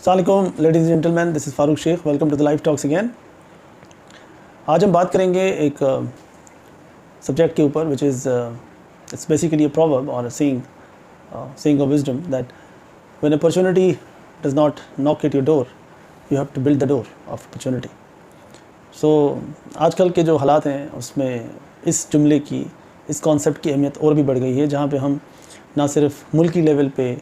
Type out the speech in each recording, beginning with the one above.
अस्सलामुअलैकुम ladies and gentleman, this is Farooq Shaikh. Welcome to the live talks again. आज हम बात करेंगे एक सब्जेक्ट के ऊपर which is it's basically a proverb और saying of wisdom that when opportunity does not knock at your door, you have to build the door of opportunity. So आजकल के जो हालात हैं उसमें इस जुमले की, इस कॉन्सेप्ट की अहमियत और भी बढ़ गई है, जहाँ पे हम ना सिर्फ मुल्की लेवल पे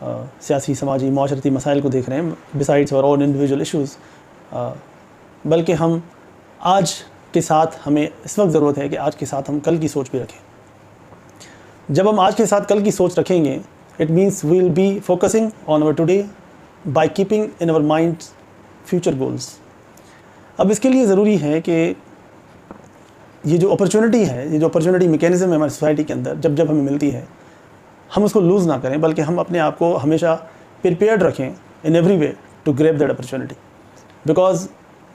सियासी, समाजी, माशरती मसाइल को देख रहे हैं बिसाइड्स और ओन इंडिविजुअल इशूज़, बल्कि हम आज के साथ हमें इस वक्त ज़रूरत है कि आज के साथ हम कल की सोच भी रखें। जब हम आज के साथ कल की सोच रखेंगे, it means we will be focusing on our today by keeping in our mind future goals. अब इसके लिए ज़रूरी है कि ये जो अपॉर्चुनिटी है, ये जो अपॉर्चुनिटी मैकेनिज़्म है हमारी सोसाइटी के अंदर, जब हमें मिलती है, हम उसको लूज़ ना करें, बल्कि हम अपने आप को हमेशा प्रिपेयर्ड रखें in every way to grab that opportunity. Because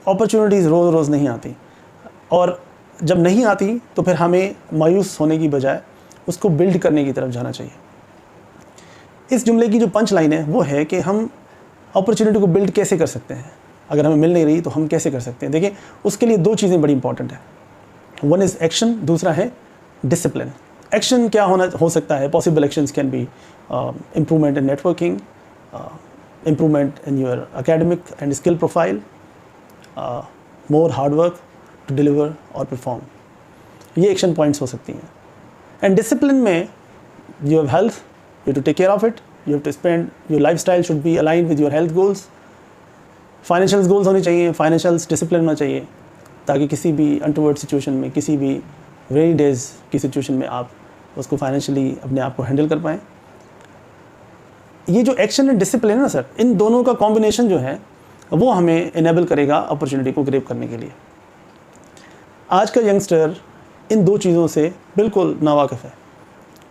opportunities रोज़ रोज़ नहीं आती, और जब नहीं आती तो फिर हमें मायूस होने की बजाय उसको बिल्ड करने की तरफ जाना चाहिए। इस जुमले की जो पंच लाइन है वो है कि हम अपॉर्चुनिटी को बिल्ड कैसे कर सकते हैं। अगर हमें मिल नहीं रही तो हम कैसे कर सकते हैं। देखिए, उसके लिए दो चीज़ें बड़ी इंपॉर्टेंट है। वन इज़ एक्शन, दूसरा है डिसिप्लिन। एक्शन क्या हो सकता है? Possible actions can be improvement in networking, improvement in your academic and skill profile, more hard work to deliver और परफॉर्म। ये एक्शन पॉइंट्स हो सकती हैं। एंड डिसिप्लिन में you have health, you to take care of it, you have to spend, your life style should be align with your health goals. Financial goals होने चाहिए, financial discipline होना चाहिए, ताकि किसी भी अनटूवर्ड सिचुएशन में, किसी भी रेनी डेज़ की सिचुएशन में आप उसको फाइनेंशियली अपने आप को हैंडल कर पाएँ। ये जो एक्शन एंड डिसिप्लिन है ना सर, इन दोनों का कॉम्बिनेशन जो है वो हमें इनेबल करेगा अपॉर्चुनिटी को ग्रैब करने के लिए। आज का यंगस्टर इन दो चीज़ों से बिल्कुल नावाकिफ़ है।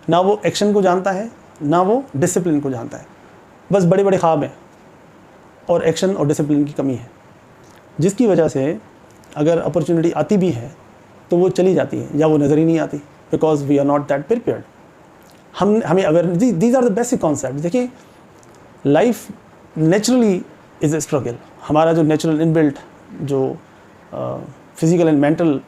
ना वो एक्शन को जानता है, ना वो डिसिप्लिन को जानता है। बस बड़े बड़े ख्वाब हैं और एक्शन और डिसिप्लिन की कमी है, जिसकी वजह से अगर अपॉर्चुनिटी आती भी है तो वो चली जाती है या वो नज़र ही नहीं आती, because we are not that prepared. हमें aware, these are the basic concept. देखिए, life naturally is a struggle. हमारा जो नेचुरल इनबिल्ट जो फिज़िकल एंड मेंटल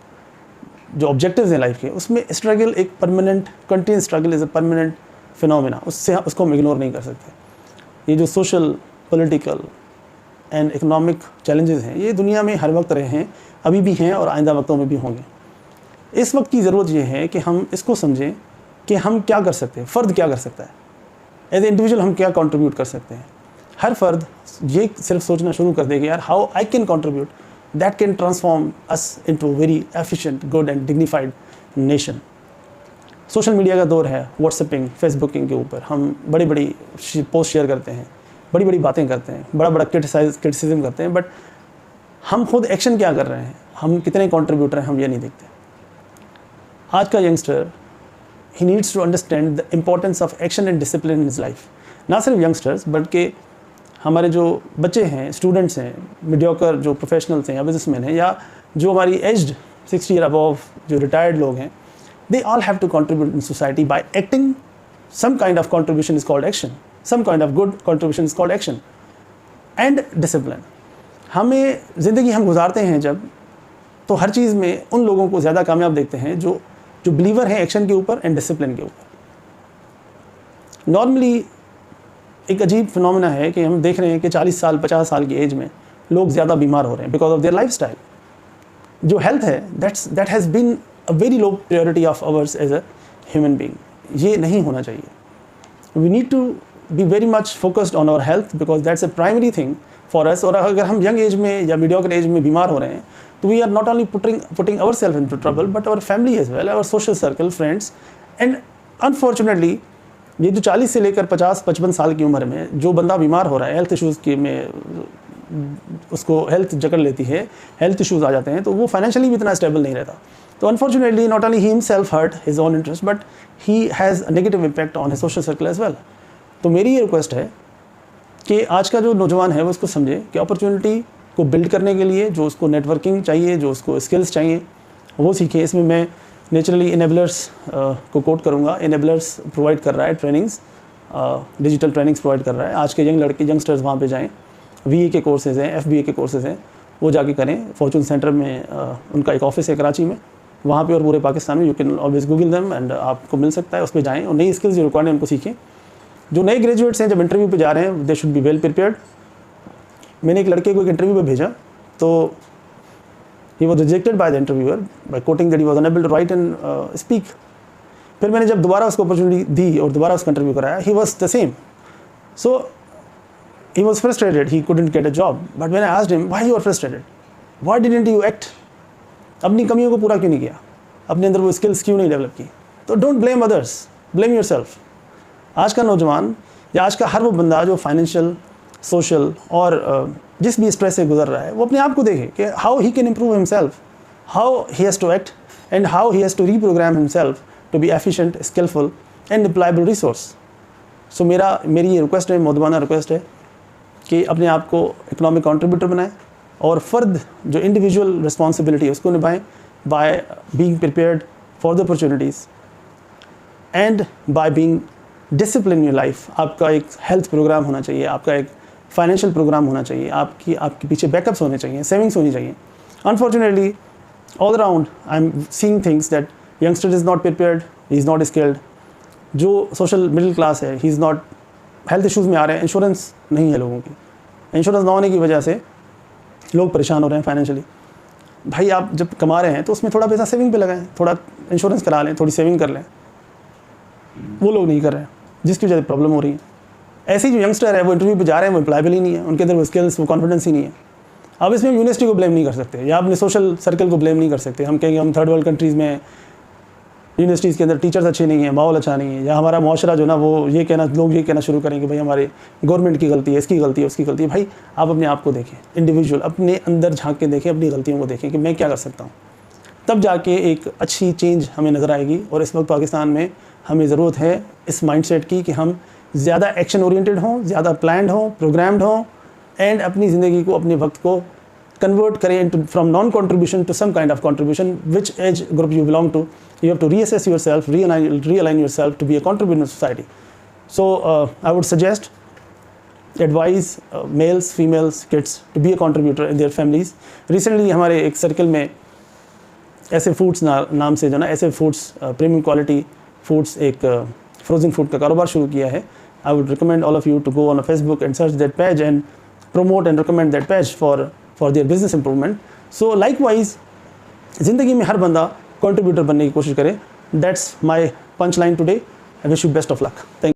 जो ऑब्जेक्टिव्स हैं लाइफ के, उसमें स्ट्रगल एक permanent continuous struggle is a permanent phenomena. उसको हम इग्नोर नहीं कर सकते। ये जो social, political and economic challenges हैं, ये दुनिया में हर वक्त रहे हैं, अभी भी हैं और आइंदा वक्तों में भी होंगे। इस वक्त की ज़रूरत ये है कि हम इसको समझें कि हम क्या कर सकते हैं, फ़र्द क्या कर सकता है, एज ए इंडिविजुअल हम क्या कंट्रीब्यूट कर सकते हैं। हर फ़र्द ये सिर्फ सोचना शुरू कर देगा, यार how I can contribute, that can transform us into very efficient, good and dignified nation. Social media का दौर है, व्हाट्सएपिंग, फेसबुकिंग के ऊपर हम बड़ी बड़ी पोस्ट शेयर करते हैं, बड़ी बड़ी बातें करते हैं, बड़ा बड़ा क्रिटिसिज्म करते हैं, बट हम खुद एक्शन क्या कर रहे हैं, हम कितने कंट्रीब्यूटर हैं, हम ये नहीं देखते। आज का youngster, he needs to understand the importance of action and discipline in his life. ना सिर्फ यंगस्टर्स, बल्कि हमारे जो बच्चे हैं, स्टूडेंट्स हैं, मीडियोकर जो प्रोफेशनल्स हैं या बिजनेसमैन हैं, या जो हमारी एज्ड 60 ईयर अबव जो रिटायर्ड लोग हैं, they all have to contribute in society by acting. Some kind of contribution is called action. Some kind of good contribution is called action. And discipline. हमें ज़िंदगी हम गुजारते हैं जब, तो हर चीज़ में उन लोगों को ज़्यादा कामयाब देखते हैं जो बिलीवर हैं एक्शन के ऊपर एंड डिसिप्लिन के ऊपर। नॉर्मली एक अजीब फिनोमेना है कि हम देख रहे हैं कि 40 साल 50 साल की एज में लोग ज़्यादा बीमार हो रहे हैं because of their life style. जो हेल्थ है, that has been a very low priority of ours as a human being. ये नहीं होना चाहिए। We need to be very much focused on our health because that's a primary thing for us. और अगर हम young age में या mediocre age में बीमार हो रहे हैं, तो we are not only putting ourselves into trouble, but our family as well, our social circle, friends, and unfortunately ये जो 40 से लेकर 50-55 साल की उम्र में जो बंदा बीमार हो रहा है, हेल्थ इश्यूज़ के में उसको हेल्थ जकड़ लेती है, हेल्थ इश्यूज़ आ जाते हैं, तो वो फाइनेंशियली भी इतना स्टेबल नहीं रहता। तो unfortunately not only he himself hurt his own interest, but he has a negative impact on his social circle as well. तो मेरी ये रिक्वेस्ट है कि आज का जो नौजवान है वो उसको समझे कि अपॉर्चुनिटी को बिल्ड करने के लिए जो उसको नेटवर्किंग चाहिए, जो उसको स्किल्स चाहिए, वो सीखे। इसमें मैं नेचुरली इनेबलर्स को कोट करूँगा। इनेबलर्स प्रोवाइड कर रहा है ट्रेनिंग्स, डिजिटल ट्रेनिंग्स प्रोवाइड कर रहा है। आज के यंगस्टर्स वहाँ पे जाएँ VA के कोर्सेज़ हैं, FBA के कोर्सेज़ हैं, वो जाके करें। फॉर्चून सेंटर में उनका एक ऑफिस है कराची में, वहाँ पे और पूरे पाकिस्तान में। You can always Google them and आपको मिल सकता है, उस पर जाएँ और नई स्किल्स जो रिक्वायर्ड है उनको सीखें। जो नए ग्रेजुएट्स हैं जब इंटरव्यू पे जा रहे हैं, they should be well prepared. मैंने एक लड़के को एक इंटरव्यू पे भेजा, तो he was rejected by the interviewer by quoting that he was unable to write and speak. फिर मैंने जब दोबारा उसको अपॉर्चुनिटी दी और दोबारा उसका इंटरव्यू कराया, he was the same. So he was frustrated, he couldn't get a job. But when I asked him, why you are frustrated? Why didn't you act? अपनी कमियों को पूरा क्यों नहीं किया? अपने अंदर वो स्किल्स क्यों नहीं डेवलप की? तो don't blame others, blame yourself. आज का नौजवान या आज का हर वो बंदा जो फाइनेंशियल, सोशल और जिस भी स्ट्रेस से गुजर रहा है, वो अपने आप को देखे कि how he can improve himself, how he has to act and how he has to reprogram himself to be efficient, skillful and deployable resource. So मेरी ये रिक्वेस्ट है, मौदबाना रिक्वेस्ट है कि अपने आप को इकोनॉमिक कंट्रीब्यूटर बनाएं और फ़र्द जो इंडिविजुअल रिस्पॉन्सिबिलिटी है उसको निभाएं by being prepared for the opportunities and by being discipline in your life. आपका एक हेल्थ प्रोग्राम होना चाहिए, आपका एक फाइनेंशियल प्रोग्राम होना चाहिए, आपके पीछे बैकअप्स होने चाहिए, सेविंग्स होनी चाहिए। Unfortunately all around I am seeing things that youngster is not prepared, he is not skilled. जो सोशल मिडिल क्लास है, he is not, health issues में आ रहे हैं, इंश्योरेंस नहीं है लोगों की, इंश्योरेंस ना होने की वजह से लोग परेशान हो रहे हैं फाइनेंशियली। भाई आप जब कमा रहे हैं तो उसमें थोड़ा पैसा सेविंग पे लगाएं, थोड़ा इंश्योरेंस करा लें, थोड़ी सेविंग कर लें। वो लोग नहीं कर रहे हैं, जिसकी वजह से प्रॉब्लम हो रही है। ऐसे ही जो यंगस्टर है वो इंटरव्यू पे जा रहे हैं, वो एम्प्लॉयबल ही नहीं है, उनके अंदर वो स्किल्स, वो कॉन्फिडेंस ही नहीं है। अब इसमें यूनिवर्सिटी को ब्लेम नहीं कर सकते या अपने सोशल सर्कल को ब्लेम नहीं कर सकते। हम कहेंगे हम थर्ड वर्ल्ड कंट्रीज़ में यूनिवर्सिटीज़ के अंदर टीचर्स अच्छे नहीं हैं, माहौल अच्छा नहीं है, या हमारा माशरा जो ना वो लोग ये कहना शुरू करेंगे भाई हमारे गवर्नमेंट की गलती है, इसकी गलती है, उसकी गलती है। भाई आप अपने आप को देखें, इंडिविजुअल अपने अंदर झांक के देखें, अपनी गलतियों को देखें कि मैं क्या कर सकता हूँ। तब जाके एक अच्छी चेंज हमें नज़र आएगी। और इस वक्त पाकिस्तान में हमें ज़रूरत है इस माइंडसेट की कि हम ज़्यादा एक्शन ओरिएंटेड हों, ज़्यादा प्लान्ड हों, प्रोग्राम्ड हों एंड अपनी ज़िंदगी को, अपने वक्त को convert करें from non contribution to some kind of contribution. Which age group you belong to, you have to reassess yourself, realign yourself to be a contributor in society. So I would suggest, advise males, females, kids to be a contributor in their families. Recently हमारे एक circle में ऐसे foods नाम से जो ना ऐसे foods premium quality foods एक फ्रोजन फूड का कारोबार शुरू किया है। I would recommend all of you to go on a Facebook and search that page and promote and recommend that page for their business improvement. So likewise ज़िंदगी में हर बंदा contributor बनने की कोशिश करे। That's my punchline today. I wish you best of luck. Thank you.